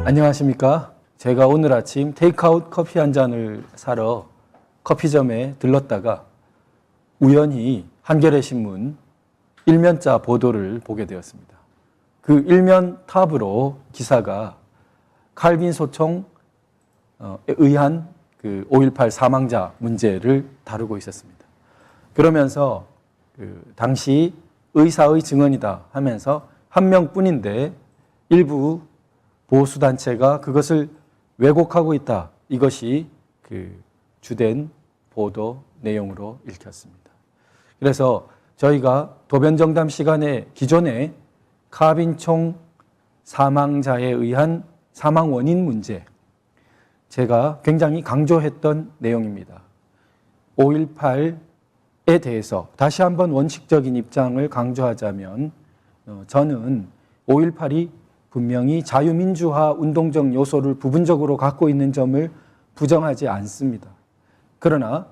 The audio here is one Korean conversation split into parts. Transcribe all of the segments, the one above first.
안녕하십니까. 제가 오늘 아침 테이크아웃 커피 한 잔을 사러 커피점에 들렀다가 우연히 한겨레 신문 일면자 보도를 보게 되었습니다. 그 일면 탑으로 기사가 칼빈 소총에 의한 그 5.18 사망자 문제를 다루고 있었습니다. 그러면서 당시 의사의 증언이다 하면서 한 명뿐인데 일부 보수단체가 그것을 왜곡하고 있다. 이것이 그 주된 보도 내용으로 읽혔습니다. 그래서 저희가 도변정담 시간에 기존에 카빈총 사망자에 의한 사망 원인 문제, 제가 굉장히 강조했던 내용입니다. 5.18에 대해서 다시 한번 원칙적인 입장을 강조하자면 저는 5.18이 분명히 자유민주화 운동적 요소를 부분적으로 갖고 있는 점을 부정하지 않습니다. 그러나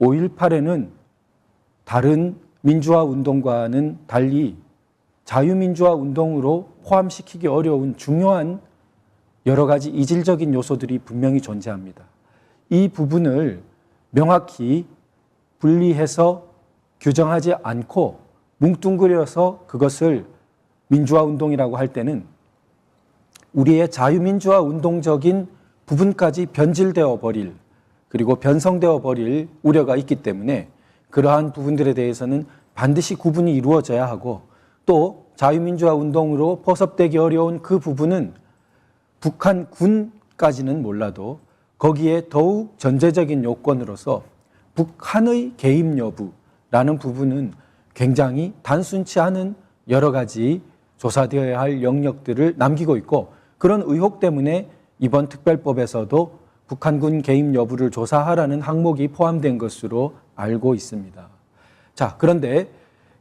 5.18에는 다른 민주화 운동과는 달리 자유민주화 운동으로 포함시키기 어려운 중요한 여러 가지 이질적인 요소들이 분명히 존재합니다. 이 부분을 명확히 분리해서 규정하지 않고 뭉뚱그려서 그것을 민주화 운동이라고 할 때는 우리의 자유민주화 운동적인 부분까지 변질되어 버릴, 그리고 변성되어 버릴 우려가 있기 때문에 그러한 부분들에 대해서는 반드시 구분이 이루어져야 하고, 또 자유민주화 운동으로 포섭되기 어려운 그 부분은 북한군까지는 몰라도 거기에 더욱 전제적인 요건으로서 북한의 개입 여부라는 부분은 굉장히 단순치 않은 여러 가지 조사되어야 할 영역들을 남기고 있고, 그런 의혹 때문에 이번 특별법에서도 북한군 개입 여부를 조사하라는 항목이 포함된 것으로 알고 있습니다. 자, 그런데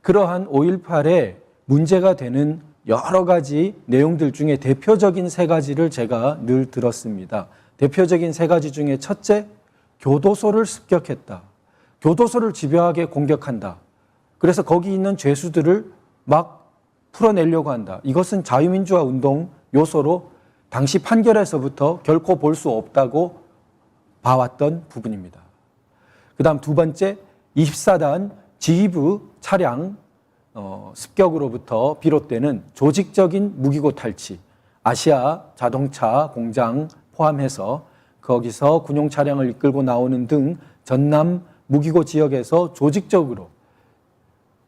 그러한 5.18에 문제가 되는 여러 가지 내용들 중에 대표적인 세 가지를 제가 늘 들었습니다. 대표적인 세 가지 중에 첫째, 교도소를 습격했다. 교도소를 집요하게 공격한다. 그래서 거기 있는 죄수들을 막 풀어내려고 한다. 이것은 자유민주화 운동 요소로 당시 판결에서부터 결코 볼 수 없다고 봐왔던 부분입니다. 그 다음 두 번째, 24단 지휘부 차량 습격으로부터 비롯되는 조직적인 무기고 탈취, 아시아 자동차 공장 포함해서 거기서 군용 차량을 이끌고 나오는 등 전남 무기고 지역에서 조직적으로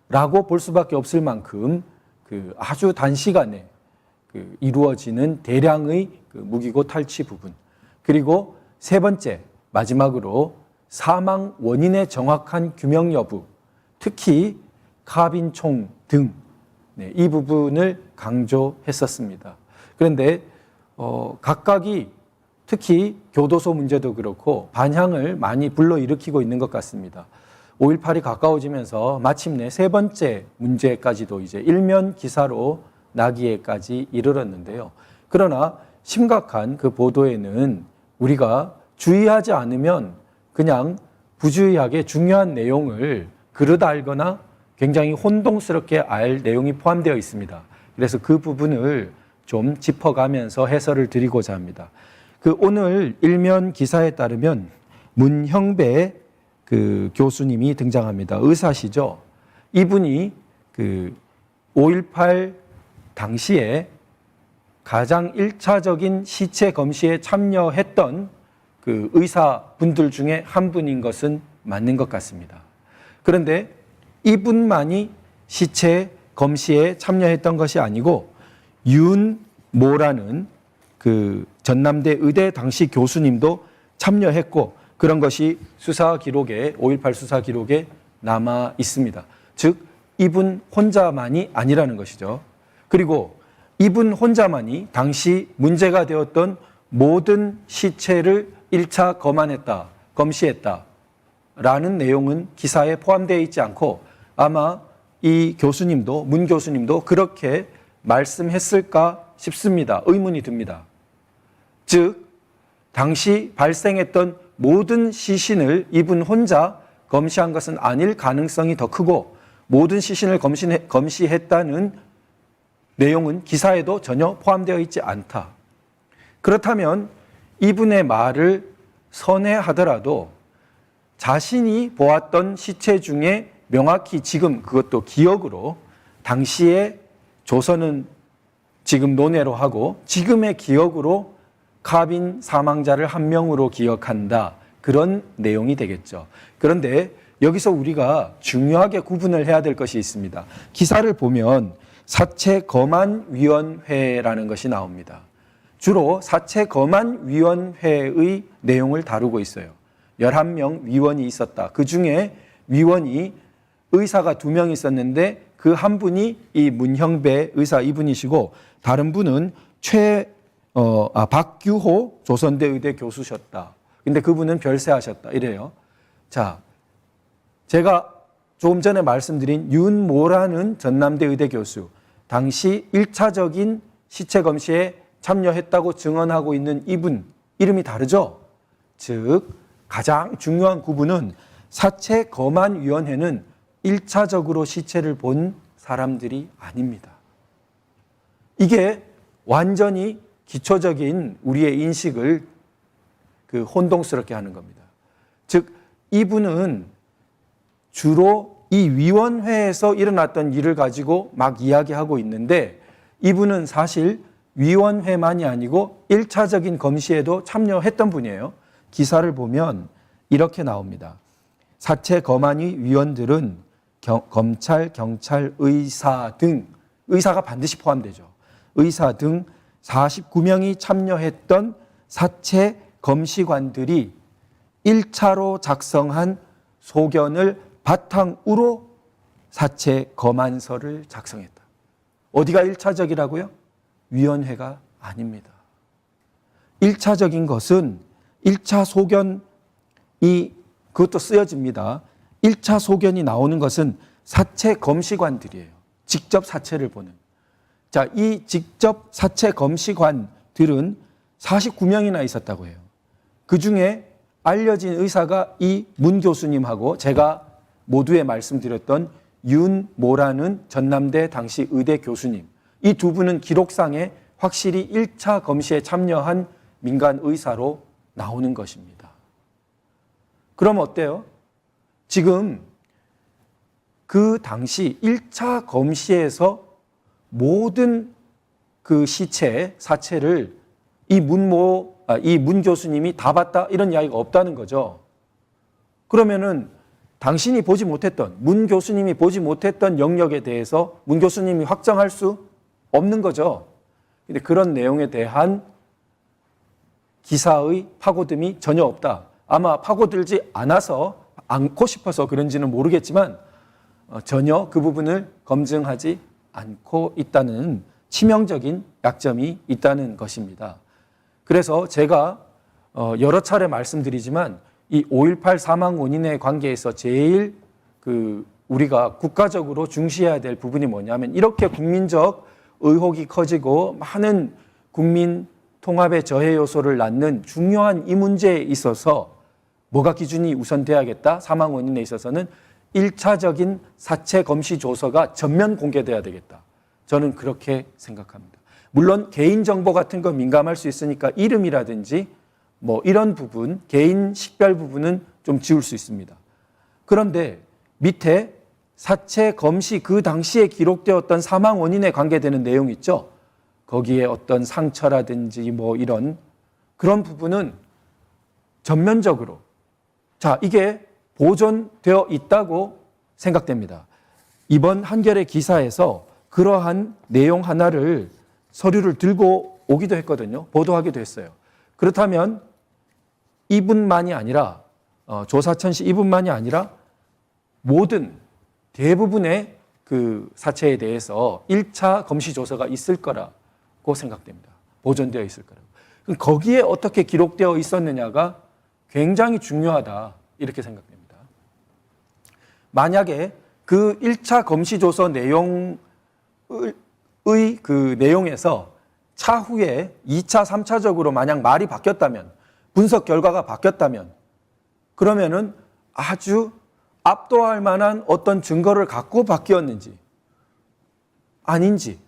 라고 볼 수밖에 없을 만큼 그 아주 단시간에 이루어지는 대량의 무기고 탈취 부분, 그리고 세 번째 마지막으로 사망 원인의 정확한 규명 여부, 특히 카빈총 등 이 부분을 강조했었습니다. 그런데 각각이 특히 교도소 문제도 그렇고 반향을 많이 불러일으키고 있는 것 같습니다. 5.18이 가까워지면서 마침내 세 번째 문제까지도 이제 일면 기사로 나기에까지 이르렀는데요. 그러나 심각한 그 보도에는 우리가 주의하지 않으면 그냥 부주의하게 중요한 내용을 그릇 알거나 굉장히 혼동스럽게 알 내용이 포함되어 있습니다. 그래서 그 부분을 좀 짚어가면서 해설을 드리고자 합니다. 그 오늘 일면 기사에 따르면 문형배 그 교수님이 등장합니다. 의사시죠. 이분이 그 5.18 당시에 가장 1차적인 시체 검시에 참여했던 그 의사분들 중에 한 분인 것은 맞는 것 같습니다. 그런데 이분만이 시체 검시에 참여했던 것이 아니고 윤모라는 그 전남대 의대 당시 교수님도 참여했고, 그런 것이 수사 기록에 5.18 수사 기록에 남아 있습니다. 즉 이분 혼자만이 아니라는 것이죠. 그리고 이분 혼자만이 당시 문제가 되었던 모든 시체를 1차 검시했다 라는 내용은 기사에 포함되어 있지 않고, 아마 이 교수님도 문 교수님도 그렇게 말씀했을까 싶습니다. 의문이 듭니다. 즉 당시 발생했던 모든 시신을 이분 혼자 검시한 것은 아닐 가능성이 더 크고, 모든 시신을 검시했다는 내용은 기사에도 전혀 포함되어 있지 않다. 그렇다면 이분의 말을 선회하더라도 자신이 보았던 시체 중에 명확히 지금 그것도 기억으로 당시에 조선은 지금 논외로 하고 지금의 기억으로 카빈 사망자를 한 명으로 기억한다. 그런 내용이 되겠죠. 그런데 여기서 우리가 중요하게 구분을 해야 될 것이 있습니다. 기사를 보면 사체 검안위원회라는 것이 나옵니다. 주로 사체 검안위원회의 내용을 다루고 있어요. 11명 위원이 있었다. 그 중에 위원이 의사가 2명 있었는데 그 한 분이 이 문형배 의사 이분이시고 다른 분은 박규호 조선대 의대 교수셨다. 근데 그분은 별세하셨다. 이래요. 자, 제가 조금 전에 말씀드린 윤모라는 전남대 의대 교수, 당시 1차적인 시체 검시에 참여했다고 증언하고 있는 이분, 이름이 다르죠? 즉, 가장 중요한 구분은 사체 검안위원회는 1차적으로 시체를 본 사람들이 아닙니다. 이게 완전히 기초적인 우리의 인식을 혼동스럽게 하는 겁니다. 즉, 이분은 주로 이 위원회에서 일어났던 일을 가지고 막 이야기하고 있는데 이분은 사실 위원회만이 아니고 1차적인 검시에도 참여했던 분이에요. 기사를 보면 이렇게 나옵니다. 사체 검안위 위원들은 검찰, 경찰, 의사 등, 의사가 반드시 포함되죠. 의사 등 49명이 참여했던 사체 검시관들이 1차로 작성한 소견을 바탕으로 사체 검안서를 작성했다. 어디가 1차적이라고요? 위원회가 아닙니다. 1차적인 것은 1차 소견이 그것도 쓰여집니다. 1차 소견이 나오는 것은 사체 검시관들이에요. 직접 사체를 보는. 자, 이 직접 사체 검시관들은 49명이나 있었다고 해요. 그 중에 알려진 의사가 이 문 교수님하고 제가 모두에 말씀드렸던 윤모라는 전남대 당시 의대 교수님. 이 두 분은 기록상에 확실히 1차 검시에 참여한 민간 의사로 나오는 것입니다. 그럼 어때요? 지금 그 당시 1차 검시에서 모든 그 시체, 사체를 이 문 교수님이 다 봤다 이런 이야기가 없다는 거죠. 그러면은 당신이 보지 못했던, 문 교수님이 보지 못했던 영역에 대해서 문 교수님이 확정할 수 없는 거죠. 근데 그런 내용에 대한 기사의 파고듦이 전혀 없다. 아마 파고들지 않고 싶어서 그런지는 모르겠지만 전혀 그 부분을 검증하지 않고 있다는 치명적인 약점이 있다는 것입니다. 그래서 제가 여러 차례 말씀드리지만 이 5.18 사망 원인의 관계에서 제일 우리가 국가적으로 중시해야 될 부분이 뭐냐면 이렇게 국민적 의혹이 커지고 많은 국민 통합의 저해 요소를 낳는 중요한 이 문제에 있어서 뭐가 기준이 우선돼야겠다? 사망 원인에 있어서는 1차적인 사체 검시 조서가 전면 공개돼야 되겠다. 저는 그렇게 생각합니다. 물론 개인정보 같은 거 민감할 수 있으니까 이름이라든지 뭐 이런 부분, 개인 식별 부분은 좀 지울 수 있습니다. 그런데 밑에 사체 검시 그 당시에 기록되었던 사망 원인에 관계되는 내용 있죠? 거기에 어떤 상처라든지 뭐 이런 그런 부분은 전면적으로 자, 이게 보존되어 있다고 생각됩니다. 이번 한겨레 기사에서 그러한 내용 하나를 서류를 들고 오기도 했거든요. 보도하기도 했어요. 그렇다면 이분만이 아니라 조사천 씨 이분만이 아니라 모든 대부분의 그 사체에 대해서 1차 검시 조서가 있을 거라고 생각됩니다. 보존되어 있을 거라고. 그럼 거기에 어떻게 기록되어 있었느냐가 굉장히 중요하다 이렇게 생각됩니다. 만약에 그 1차 검시 조서 내용의 그 내용에서 차후에 2차, 3차적으로 만약 말이 바뀌었다면 분석 결과가 바뀌었다면 그러면은 아주 압도할 만한 어떤 증거를 갖고 바뀌었는지 아닌지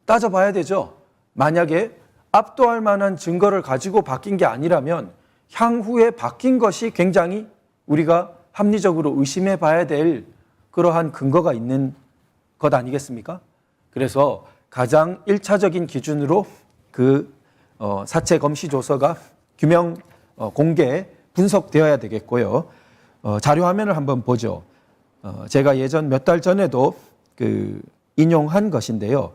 따져봐야 되죠. 만약에 압도할 만한 증거를 가지고 바뀐 게 아니라면 향후에 바뀐 것이 굉장히 우리가 합리적으로 의심해 봐야 될 그러한 근거가 있는 것 아니겠습니까? 그래서 가장 1차적인 기준으로 그 사체 검시 조서가 규명, 공개, 분석되어야 되겠고요. 자료 화면을 한번 보죠. 제가 예전 몇 달 전에도 인용한 것인데요.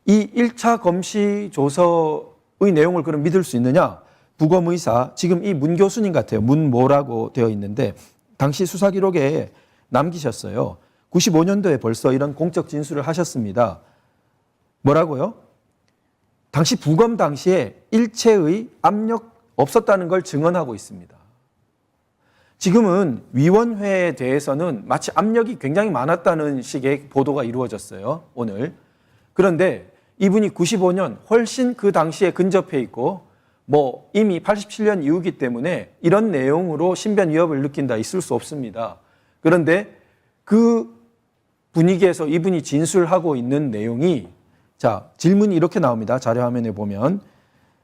이 1차 검시 조서의 내용을 그럼 믿을 수 있느냐? 부검의사, 지금 이 문 교수님 같아요. 문모라고 되어 있는데 당시 수사 기록에 남기셨어요. 95년도에 벌써 이런 공적 진술을 하셨습니다. 뭐라고요? 당시 부검 당시에 일체의 압력 없었다는 걸 증언하고 있습니다. 지금은 위원회에 대해서는 마치 압력이 굉장히 많았다는 식의 보도가 이루어졌어요, 오늘. 그런데 이분이 95년 훨씬 그 당시에 근접해 있고 이미 87년 이후기 때문에 이런 내용으로 신변 위협을 느낀다 있을 수 없습니다. 그런데 그 분위기에서 이분이 진술하고 있는 내용이 자, 질문이 이렇게 나옵니다. 자료 화면에 보면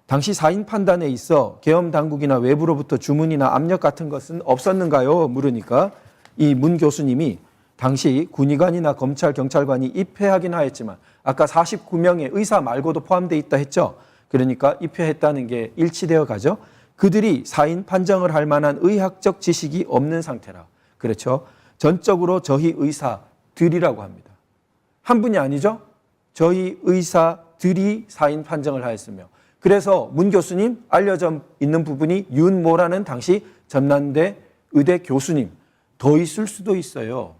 당시 사인 판단에 있어 계엄 당국이나 외부로부터 주문이나 압력 같은 것은 없었는가요? 물으니까 이 문 교수님이 당시 군의관이나 검찰, 경찰관이 입회하긴 하였지만 아까 49명의 의사 말고도 포함되어 있다 했죠. 그러니까 입회했다는 게 일치되어 가죠. 그들이 사인 판정을 할 만한 의학적 지식이 없는 상태라. 그렇죠. 전적으로 저희 의사들이라고 합니다. 한 분이 아니죠. 저희 의사들이 사인 판정을 하였으며 그래서 문 교수님 알려져 있는 부분이 윤모라는 당시 전남대 의대 교수님 더 있을 수도 있어요.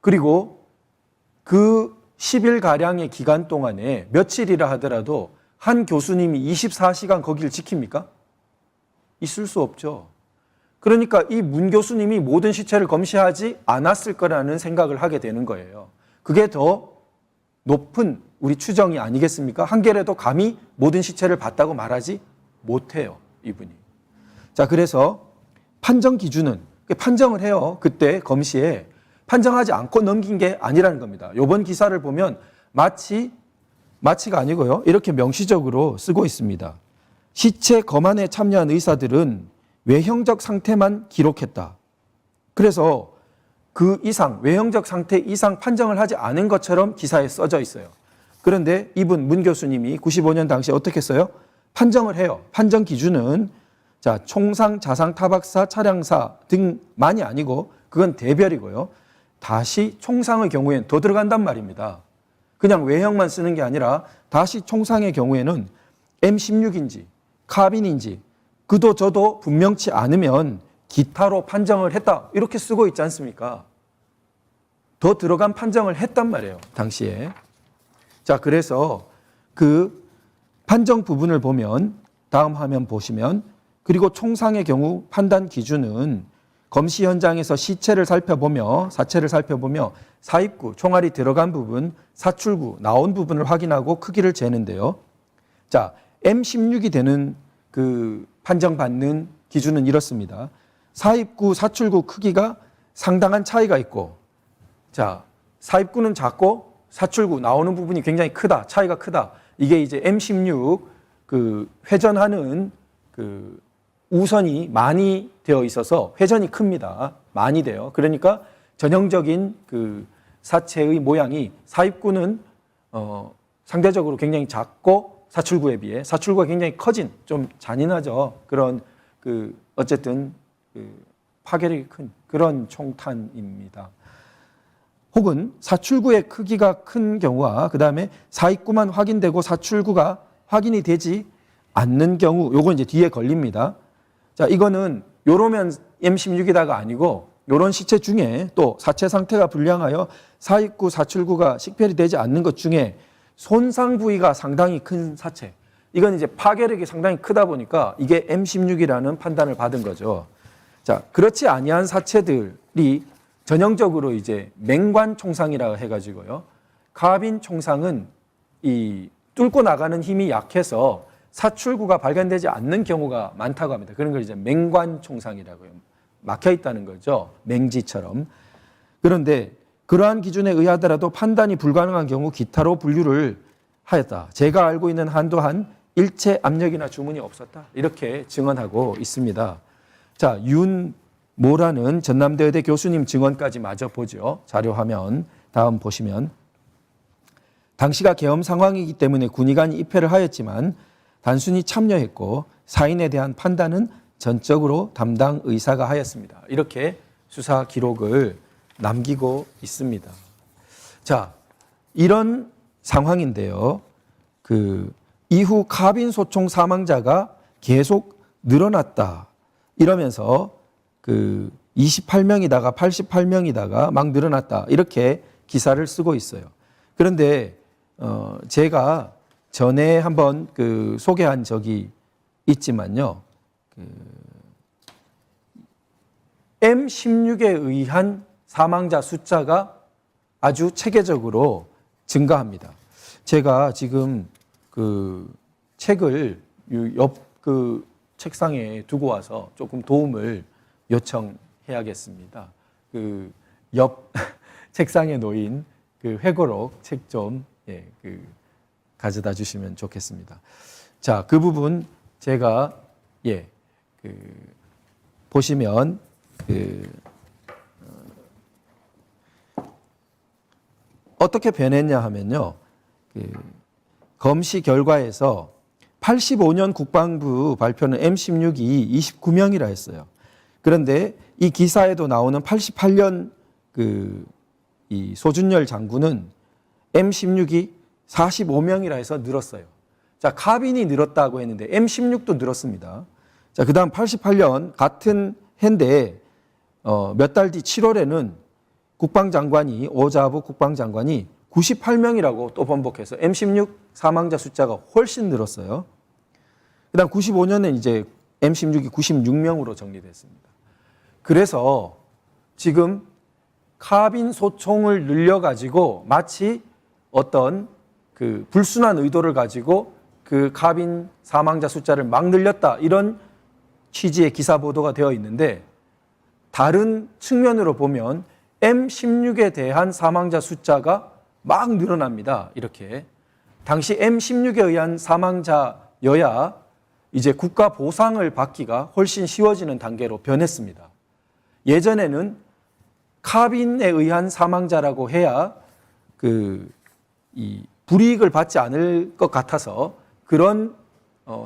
그리고 그 10일가량의 기간 동안에 며칠이라 하더라도 한 교수님이 24시간 거기를 지킵니까? 있을 수 없죠. 그러니까 이 문 교수님이 모든 시체를 검시하지 않았을 거라는 생각을 하게 되는 거예요. 그게 더 높은 우리 추정이 아니겠습니까? 한결에도 감히 모든 시체를 봤다고 말하지 못해요, 이분이. 자, 그래서 판정 기준은 판정을 해요. 그때 검시에 판정하지 않고 넘긴 게 아니라는 겁니다. 이번 기사를 보면 마치가 아니고요. 이렇게 명시적으로 쓰고 있습니다. 시체 검안에 참여한 의사들은 외형적 상태만 기록했다. 그래서 그 이상, 외형적 상태 이상 판정을 하지 않은 것처럼 기사에 써져 있어요. 그런데 이분 문 교수님이 95년 당시에 어떻게 써요? 판정을 해요. 판정 기준은 자, 총상, 자상, 타박사, 차량사 등만이 아니고 그건 대별이고요. 다시 총상의 경우에는 더 들어간단 말입니다. 그냥 외형만 쓰는 게 아니라 다시 총상의 경우에는 M16인지 카빈인지 그도 저도 분명치 않으면 기타로 판정을 했다 이렇게 쓰고 있지 않습니까? 더 들어간 판정을 했단 말이에요, 당시에. 자, 그래서 그 판정 부분을 보면 다음 화면 보시면 그리고 총상의 경우 판단 기준은 검시 현장에서 시체를 살펴보며 사체를 살펴보며 사입구, 총알이 들어간 부분, 사출구, 나온 부분을 확인하고 크기를 재는데요. 자, M16이 되는 그 판정받는 기준은 이렇습니다. 사입구, 사출구 크기가 상당한 차이가 있고, 자, 사입구는 작고 사출구 나오는 부분이 굉장히 크다, 차이가 크다. 이게 이제 M16 그 회전하는 그 우선이 많이 되어 있어서 회전이 큽니다. 많이 돼요. 그러니까 전형적인 그 사체의 모양이 사입구는 상대적으로 굉장히 작고 사출구에 비해 사출구가 굉장히 커진 좀 잔인하죠. 그런 그 어쨌든 그 파괴력이 큰 그런 총탄입니다. 혹은 사출구의 크기가 큰 경우와 그 다음에 사입구만 확인되고 사출구가 확인이 되지 않는 경우, 요건 이제 뒤에 걸립니다. 자, 이거는 요러면 M16이다가 아니고 요런 시체 중에 또 사체 상태가 불량하여 사입구, 사출구가 식별이 되지 않는 것 중에 손상 부위가 상당히 큰 사체. 이건 이제 파괴력이 상당히 크다 보니까 이게 M16이라는 판단을 받은 거죠. 자, 그렇지 아니한 사체들이 전형적으로 이제 맹관 총상이라고 해가지고요. 카빈 총상은 이 뚫고 나가는 힘이 약해서 사출구가 발견되지 않는 경우가 많다고 합니다. 그런 걸 이제 맹관 총상이라고요. 막혀 있다는 거죠. 맹지처럼. 그런데 그러한 기준에 의하더라도 판단이 불가능한 경우 기타로 분류를 하였다. 제가 알고 있는 한도한 일체 압력이나 주문이 없었다. 이렇게 증언하고 있습니다. 자, 윤모라는 전남대의대 교수님 증언까지 마저 보죠. 자료화면 다음 보시면 당시가 계엄 상황이기 때문에 군의관이 입회를 하였지만 단순히 참여했고 사인에 대한 판단은 전적으로 담당 의사가 하였습니다. 이렇게 수사 기록을 남기고 있습니다. 자, 이런 상황인데요. 이후 카빈 소총 사망자가 계속 늘어났다. 이러면서 28명이다가 88명이다가 막 늘어났다. 이렇게 기사를 쓰고 있어요. 그런데 제가 전에 한번 소개한 적이 있지만요. M16에 의한 사망자 숫자가 아주 체계적으로 증가합니다. 제가 지금 책을 옆 책상에 두고 와서 조금 도움을 요청해야겠습니다. 옆 책상에 놓인 회고록 책 좀 가져다 주시면 좋겠습니다. 자, 그 부분 제가 보시면 어떻게 변했냐 하면요. 검시 결과에서 85년 국방부 발표는 M16이 29명이라 했어요. 그런데 이 기사에도 나오는 88년 이 소준열 장군은 M16이 45명이라 해서 늘었어요. 자, 카빈이 늘었다고 했는데 M16도 늘었습니다. 자, 그다음 88년 같은 해인데 몇 달 뒤 7월에는 국방장관이 오자부 국방장관이 98명이라고 또 번복해서 M16 사망자 숫자가 훨씬 늘었어요. 그다음 95년은 이제 M16이 96명으로 정리됐습니다. 그래서 지금 카빈 소총을 늘려가지고 마치 어떤 불순한 의도를 가지고 카빈 사망자 숫자를 막 늘렸다 이런 취지의 기사 보도가 되어 있는데 다른 측면으로 보면 M16에 대한 사망자 숫자가 막 늘어납니다. 이렇게 당시 M16에 의한 사망자여야 이제 국가 보상을 받기가 훨씬 쉬워지는 단계로 변했습니다. 예전에는 카빈에 의한 사망자라고 해야 이 불이익을 받지 않을 것 같아서 그런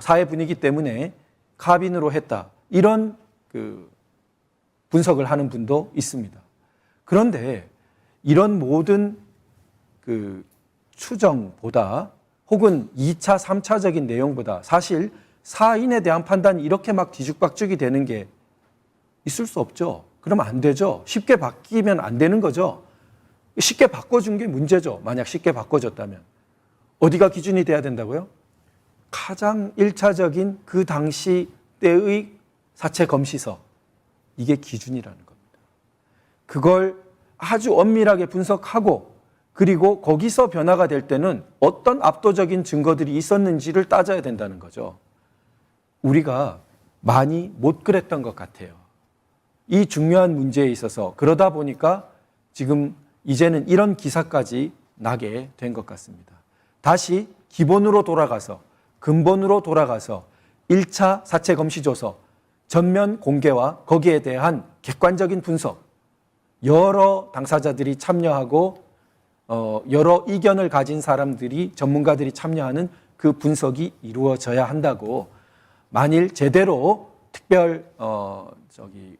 사회 분위기 때문에 카빈으로 했다. 이런 분석을 하는 분도 있습니다. 그런데 이런 모든 추정보다 혹은 2차, 3차적인 내용보다 사실 사인에 대한 판단이 이렇게 막 뒤죽박죽이 되는 게 있을 수 없죠. 그러면 안 되죠. 쉽게 바뀌면 안 되는 거죠. 쉽게 바꿔준 게 문제죠. 만약 쉽게 바꿔줬다면. 어디가 기준이 돼야 된다고요? 가장 1차적인 그 당시 때의 사체 검시서. 이게 기준이라는 겁니다. 그걸 아주 엄밀하게 분석하고 그리고 거기서 변화가 될 때는 어떤 압도적인 증거들이 있었는지를 따져야 된다는 거죠. 우리가 많이 못 그랬던 것 같아요. 이 중요한 문제에 있어서 그러다 보니까 지금 이제는 이런 기사까지 나게 된 것 같습니다. 다시 기본으로 돌아가서 근본으로 돌아가서 1차 사체 검시 조서 전면 공개와 거기에 대한 객관적인 분석 여러 당사자들이 참여하고 여러 이견을 가진 사람들이 전문가들이 참여하는 그 분석이 이루어져야 한다고 만일 제대로 특별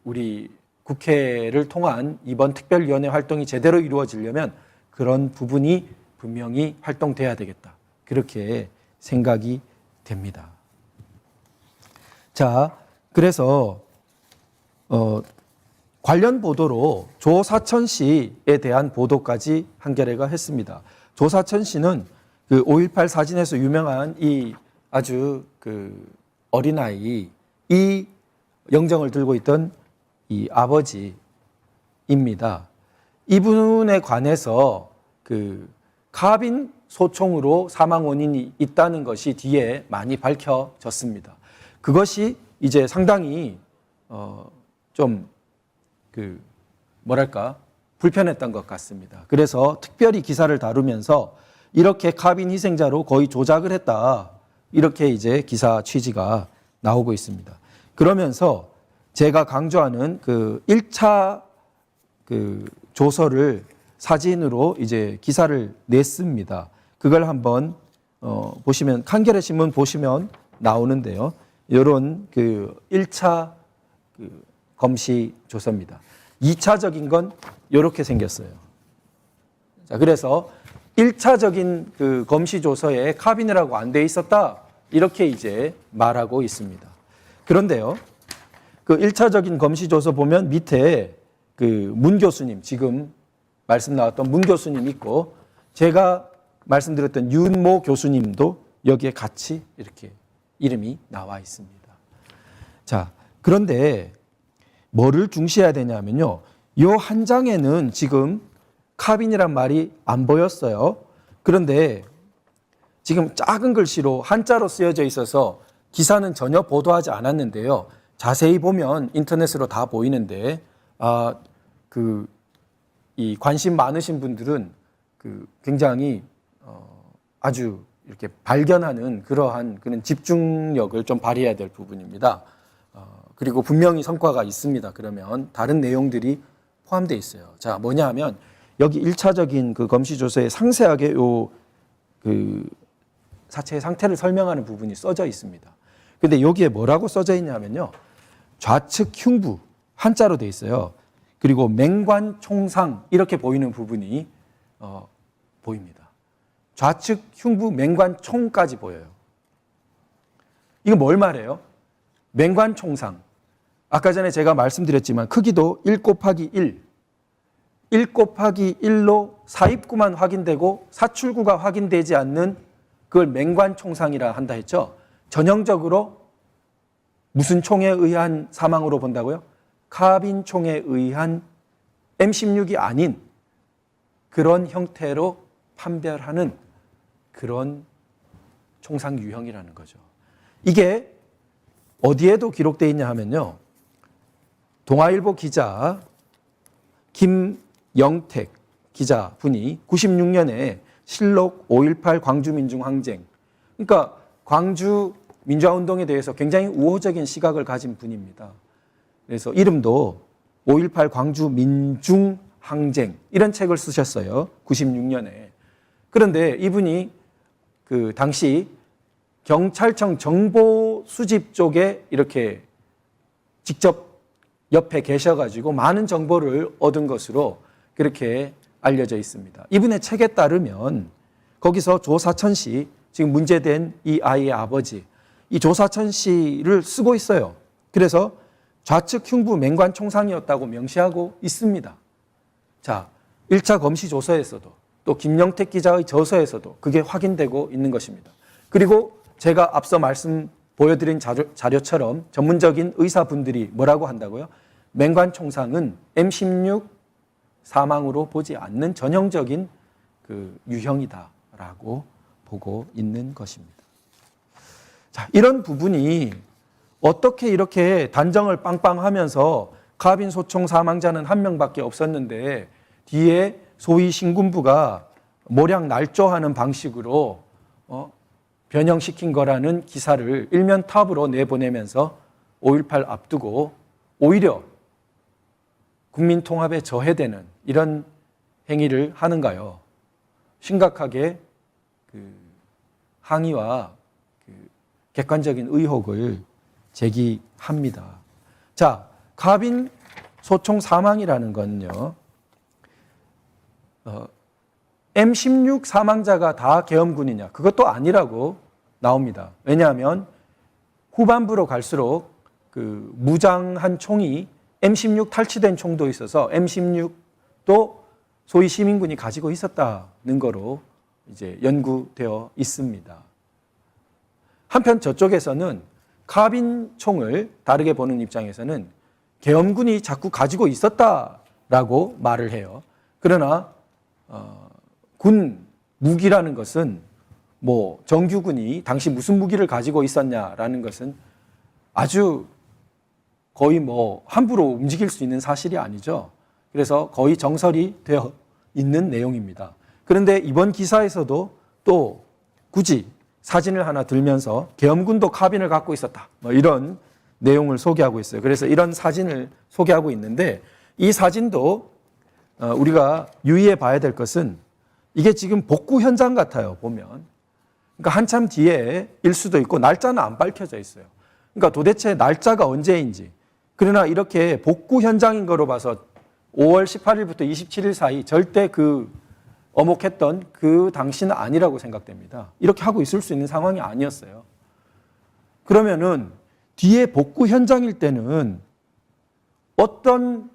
우리 국회를 통한 이번 특별위원회 활동이 제대로 이루어지려면 그런 부분이 분명히 활동돼야 되겠다. 그렇게 생각이 됩니다. 자, 그래서 관련 보도로 조사천 씨에 대한 보도까지 한겨레가 했습니다. 조사천 씨는 5.18 사진에서 유명한 이 아주 어린아이, 이 영정을 들고 있던 이 아버지입니다. 이분에 관해서 카빈 소총으로 사망 원인이 있다는 것이 뒤에 많이 밝혀졌습니다. 그것이 이제 상당히 좀 불편했던 것 같습니다. 그래서 특별히 기사를 다루면서 이렇게 카빈 희생자로 거의 조작을 했다. 이렇게 이제 기사 취지가 나오고 있습니다. 그러면서 제가 강조하는 그 1차 그 조서를 사진으로 이제 기사를 냈습니다. 그걸 한번 보시면 한겨레 신문 보시면 나오는데요. 이런 그 1차 그 검시 조서입니다. 2차적인 건 이렇게 생겼어요. 자, 그래서 1차적인 그 검시 조서에 카빈이라고 안 돼 있었다. 이렇게 이제 말하고 있습니다. 그런데요. 그 1차적인 검시 조서 보면 밑에 그 문 교수님, 지금 말씀 나왔던 문 교수님 있고, 제가 말씀드렸던 윤모 교수님도 여기에 같이 이렇게 이름이 나와 있습니다. 자, 그런데 뭐를 중시해야 되냐면요. 이 한 장에는 지금 카빈이란 말이 안 보였어요. 그런데 지금 작은 글씨로 한자로 쓰여져 있어서 기사는 전혀 보도하지 않았는데요. 자세히 보면 인터넷으로 다 보이는데, 이 관심 많으신 분들은 굉장히 아주 이렇게 발견하는 그러한 그런 집중력을 좀 발휘해야 될 부분입니다. 그리고 분명히 성과가 있습니다. 그러면 다른 내용들이 포함되어 있어요. 자, 뭐냐 하면 여기 1차적인 그 검시조서에 상세하게 그 사체의 상태를 설명하는 부분이 써져 있습니다. 근데 여기에 뭐라고 써져 있냐면요. 좌측 흉부, 한자로 돼 있어요. 그리고 맹관 총상 이렇게 보이는 부분이 보입니다. 좌측 흉부 맹관 총까지 보여요. 이거 뭘 말해요? 맹관 총상. 아까 전에 제가 말씀드렸지만 크기도 1 곱하기 1 곱하기 1로 사입구만 확인되고 사출구가 확인되지 않는 그걸 맹관 총상이라 한다 했죠. 전형적으로 무슨 총에 의한 사망으로 본다고요? 카빈 총에 의한 M16이 아닌 그런 형태로 판별하는 그런 총상 유형이라는 거죠. 이게 어디에도 기록되어 있냐 하면요. 동아일보 기자 김영택 기자분이 96년에 실록 5.18 광주민중항쟁, 그러니까 광주 민주화운동에 대해서 굉장히 우호적인 시각을 가진 분입니다. 그래서 이름도 5.18 광주민중항쟁 이런 책을 쓰셨어요. 96년에. 그런데 이분이 그 당시 경찰청 정보 수집 쪽에 이렇게 직접 옆에 계셔가지고 많은 정보를 얻은 것으로 그렇게 알려져 있습니다. 이분의 책에 따르면 거기서 조사천 씨, 지금 문제된 이 아이의 아버지, 이 조사천 씨를 쓰고 있어요. 그래서 좌측 흉부 맹관 총상이었다고 명시하고 있습니다. 자, 1차 검시 조서에서도 또 김영택 기자의 저서에서도 그게 확인되고 있는 것입니다. 그리고 제가 앞서 보여드린 자료처럼 전문적인 의사분들이 뭐라고 한다고요? 맹관 총상은 M16 사망으로 보지 않는 전형적인 그 유형이다라고 보고 있는 것입니다. 자, 이런 부분이 어떻게 이렇게 단정을 빵빵하면서 카빈 소총 사망자는 한 명밖에 없었는데 뒤에 소위 신군부가 모략 날조하는 방식으로 변형시킨 거라는 기사를 일면 탑으로 내보내면서 5.18 앞두고 오히려 국민 통합에 저해되는 이런 행위를 하는가요? 심각하게 항의와 객관적인 의혹을 제기합니다. 자, 카빈 소총 사망이라는 건요, M16 사망자가 다 계엄군이냐? 그것도 아니라고 나옵니다. 왜냐하면 후반부로 갈수록 그 무장한 총이 M16 탈취된 총도 있어서 M16도 소위 시민군이 가지고 있었다는 거로 이제 연구되어 있습니다. 한편 저쪽에서는 카빈 총을 다르게 보는 입장에서는 계엄군이 자꾸 가지고 있었다라고 말을 해요. 그러나 군 무기라는 것은 뭐 정규군이 당시 무슨 무기를 가지고 있었냐라는 것은 아주 거의 뭐 함부로 움직일 수 있는 사실이 아니죠. 그래서 거의 정설이 되어 있는 내용입니다. 그런데 이번 기사에서도 또 굳이 사진을 하나 들면서 계엄군도 카빈을 갖고 있었다. 뭐 이런 내용을 소개하고 있어요. 그래서 이런 사진을 소개하고 있는데 이 사진도 우리가 유의해 봐야 될 것은 이게 지금 복구 현장 같아요. 보면. 그러니까 한참 뒤에일 수도 있고 날짜는 안 밝혀져 있어요. 그러니까 도대체 날짜가 언제인지. 그러나 이렇게 복구 현장인 거로 봐서 5월 18일부터 27일 사이 절대 그 어목했던 그 당시는 아니라고 생각됩니다. 이렇게 하고 있을 수 있는 상황이 아니었어요. 그러면은 뒤에 복구 현장일 때는 어떤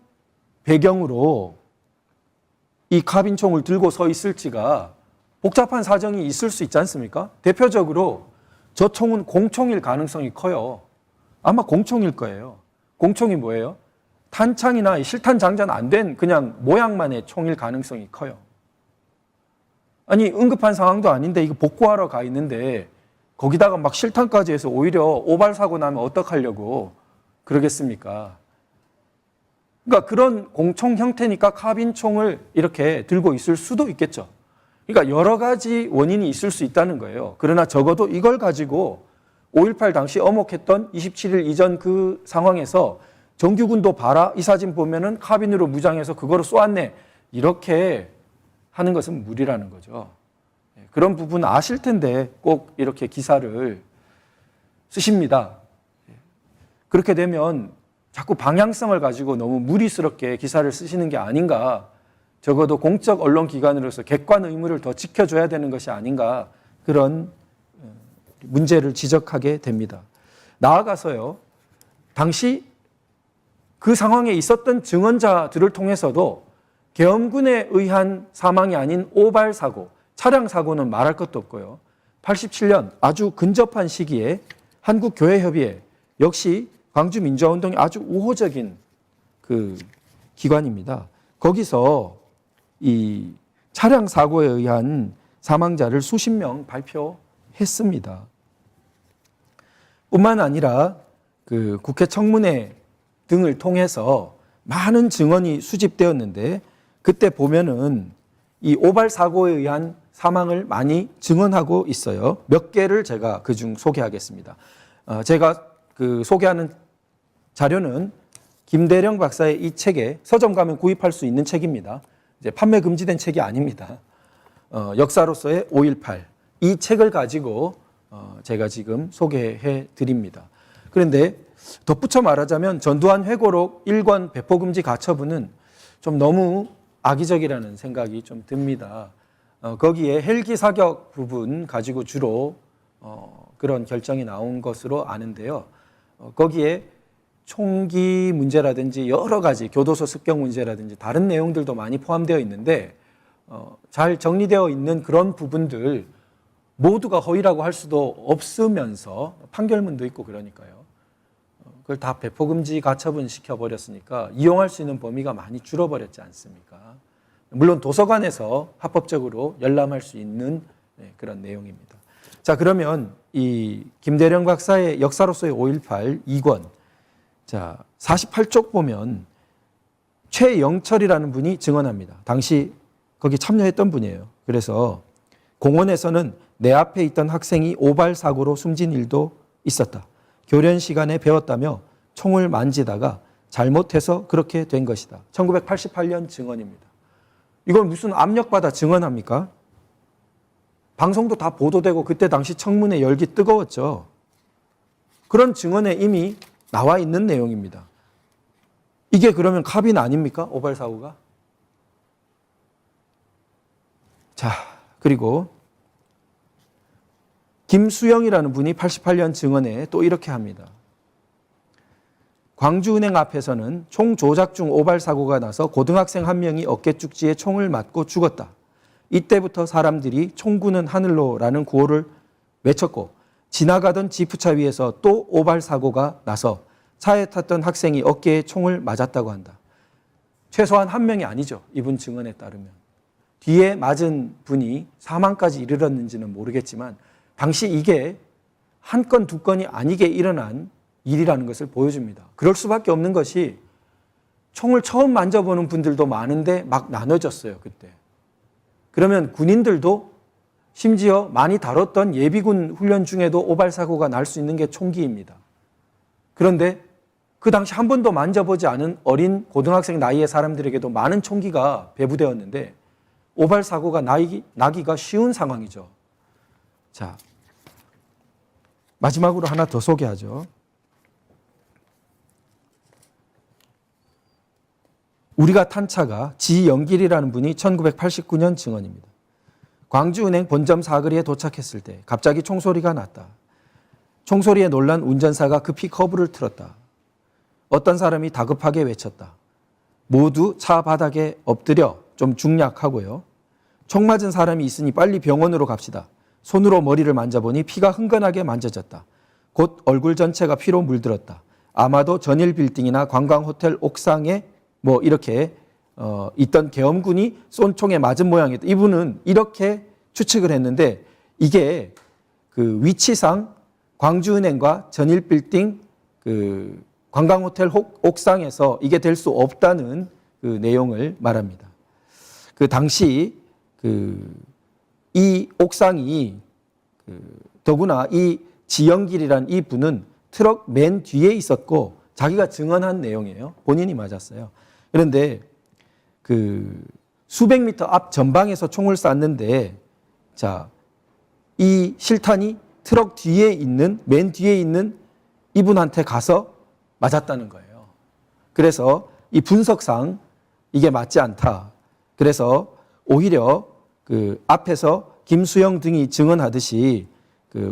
배경으로 이 카빈총을 들고 서 있을지가 복잡한 사정이 있을 수 있지 않습니까? 대표적으로 저 총은 공총일 가능성이 커요. 아마 공총일 거예요. 공총이 뭐예요? 탄창이나 실탄 장전 안 된 그냥 모양만의 총일 가능성이 커요. 아니 응급한 상황도 아닌데 이거 복구하러 가 있는데 거기다가 막 실탄까지 해서 오히려 오발 사고 나면 어떡하려고 그러겠습니까? 그러니까 그런 공총 형태니까 카빈총을 이렇게 들고 있을 수도 있겠죠. 그러니까 여러 가지 원인이 있을 수 있다는 거예요. 그러나 적어도 이걸 가지고 5.18 당시 어목했던 27일 이전 그 상황에서 정규군도 봐라 이 사진 보면은 카빈으로 무장해서 그거로 쏘았네 이렇게 하는 것은 무리라는 거죠. 그런 부분 아실 텐데 꼭 이렇게 기사를 쓰십니다. 그렇게 되면 자꾸 방향성을 가지고 너무 무리스럽게 기사를 쓰시는 게 아닌가. 적어도 공적 언론 기관으로서 객관 의무를 더 지켜줘야 되는 것이 아닌가. 그런 문제를 지적하게 됩니다. 나아가서요. 당시 그 상황에 있었던 증언자들을 통해서도 계엄군에 의한 사망이 아닌 오발 사고, 차량 사고는 말할 것도 없고요. 87년 아주 근접한 시기에 한국교회협의회 역시 광주민주화운동이 아주 우호적인 그 기관입니다. 거기서 이 차량 사고에 의한 사망자를 수십 명 발표했습니다. 뿐만 아니라 그 국회 청문회 등을 통해서 많은 증언이 수집되었는데 그때 보면은 이 오발 사고에 의한 사망을 많이 증언하고 있어요. 몇 개를 제가 그중 소개하겠습니다. 제가 그 소개하는 자료는 김대령 박사의 이 책에 서점 가면 구입할 수 있는 책입니다. 이제 판매 금지된 책이 아닙니다. 역사로서의 5.18 이 책을 가지고 제가 지금 소개해 드립니다. 그런데 덧붙여 말하자면 전두환 회고록 1권 배포금지 가처분은 좀 너무 악의적이라는 생각이 좀 듭니다. 거기에 헬기 사격 부분 가지고 주로 그런 결정이 나온 것으로 아는데요. 거기에 총기 문제라든지 여러 가지 교도소 습격 문제라든지 다른 내용들도 많이 포함되어 있는데 잘 정리되어 있는 그런 부분들 모두가 허위라고 할 수도 없으면서 판결문도 있고 그러니까요. 그걸 다 배포금지 가처분 시켜버렸으니까 이용할 수 있는 범위가 많이 줄어버렸지 않습니까? 물론 도서관에서 합법적으로 열람할 수 있는 그런 내용입니다. 자, 그러면 이 김대령 박사의 역사로서의 5.18 2권 자, 48쪽 보면 최영철이라는 분이 증언합니다. 당시 거기 참여했던 분이에요. 그래서 공원에서는 내 앞에 있던 학생이 오발 사고로 숨진 일도 있었다. 교련 시간에 배웠다며 총을 만지다가 잘못해서 그렇게 된 것이다. 1988년 증언입니다. 이걸 무슨 압력받아 증언합니까? 방송도 다 보도되고 그때 당시 청문회 열기 뜨거웠죠. 그런 증언에 이미 나와 있는 내용입니다. 이게 그러면 카빈 아닙니까? 오발 사고가? 자, 그리고 김수영이라는 분이 88년 증언에 또 이렇게 합니다. 광주은행 앞에서는 총 조작 중 오발 사고가 나서 고등학생 한 명이 어깨 쪽지에 총을 맞고 죽었다. 이때부터 사람들이 총구는 하늘로라는 구호를 외쳤고 지나가던 지프차 위에서 또 오발 사고가 나서 차에 탔던 학생이 어깨에 총을 맞았다고 한다. 최소한 한 명이 아니죠. 이분 증언에 따르면. 뒤에 맞은 분이 사망까지 이르렀는지는 모르겠지만 당시 이게 한 건, 두 건이 아니게 일어난 일이라는 것을 보여줍니다. 그럴 수밖에 없는 것이 총을 처음 만져보는 분들도 많은데 막 나눠졌어요, 그때. 그러면 군인들도 심지어 많이 다뤘던 예비군 훈련 중에도 오발 사고가 날 수 있는 게 총기입니다. 그런데 그 당시 한 번도 만져보지 않은 어린 고등학생 나이의 사람들에게도 많은 총기가 배부되었는데 오발 사고가 나기가 쉬운 상황이죠. 자, 마지막으로 하나 더 소개하죠. 우리가 탄 차가 지영길이라는 분이 1989년 증언입니다. 광주은행 본점 사거리에 도착했을 때 갑자기 총소리가 났다. 총소리에 놀란 운전사가 급히 커브를 틀었다. 어떤 사람이 다급하게 외쳤다. 모두 차 바닥에 엎드려 좀 중략하고요. 총 맞은 사람이 있으니 빨리 병원으로 갑시다. 손으로 머리를 만져보니 피가 흥건하게 만져졌다. 곧 얼굴 전체가 피로 물들었다. 아마도 전일 빌딩이나 관광호텔 옥상에 뭐 이렇게 있던 계엄군이 쏜 총에 맞은 모양이다. 이분은 이렇게 추측을 했는데 이게 그 위치상 광주은행과 전일빌딩 그 관광호텔 옥상에서 이게 될 수 없다는 그 내용을 말합니다. 그 당시 이 옥상이 더구나 이 지영길이란 이 분은 트럭 맨 뒤에 있었고 자기가 증언한 내용이에요. 본인이 맞았어요. 그런데 수백 미터 앞 전방에서 총을 쐈는데 자, 이 실탄이 트럭 뒤에 있는 맨 뒤에 있는 이분한테 가서 맞았다는 거예요. 그래서 이 분석상 이게 맞지 않다. 그래서 오히려 앞에서 김수영 등이 증언하듯이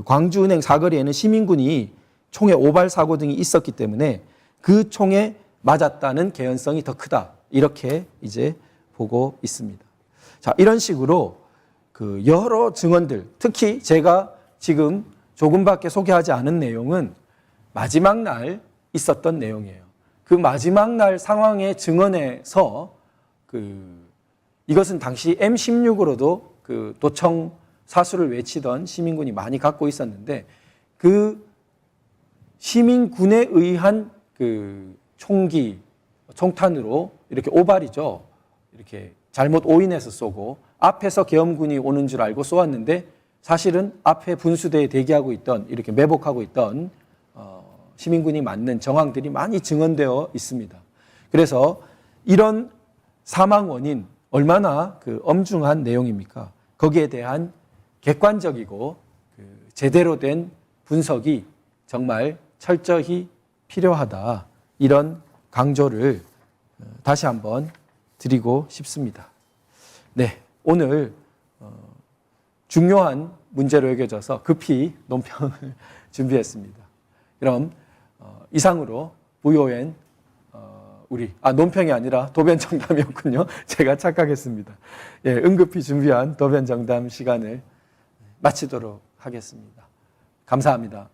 광주은행 사거리에는 시민군이 총에 오발 사고 등이 있었기 때문에 그 총에 맞았다는 개연성이 더 크다. 이렇게 이제 보고 있습니다. 자, 이런 식으로 여러 증언들, 특히 제가 지금 조금밖에 소개하지 않은 내용은 마지막 날 있었던 내용이에요. 그 마지막 날 상황의 증언에서 이것은 당시 M16으로도 도청 사수를 외치던 시민군이 많이 갖고 있었는데 그 시민군에 의한 총기, 총탄으로 이렇게 오발이죠. 이렇게 잘못 오인해서 쏘고 앞에서 계엄군이 오는 줄 알고 쏘았는데 사실은 앞에 분수대에 대기하고 있던 이렇게 매복하고 있던 시민군이 맞는 정황들이 많이 증언되어 있습니다. 그래서 이런 사망 원인 얼마나 엄중한 내용입니까? 거기에 대한 객관적이고 제대로 된 분석이 정말 철저히 필요하다. 이런 강조를 다시 한번 드리고 싶습니다. 네, 오늘 중요한 문제로 여겨져서 급히 논평을 준비했습니다. 그럼 이상으로 VON 논평이 아니라 도변정담이었군요. 제가 착각했습니다. 예, 응급히 준비한 도변정담 시간을 마치도록 하겠습니다. 감사합니다.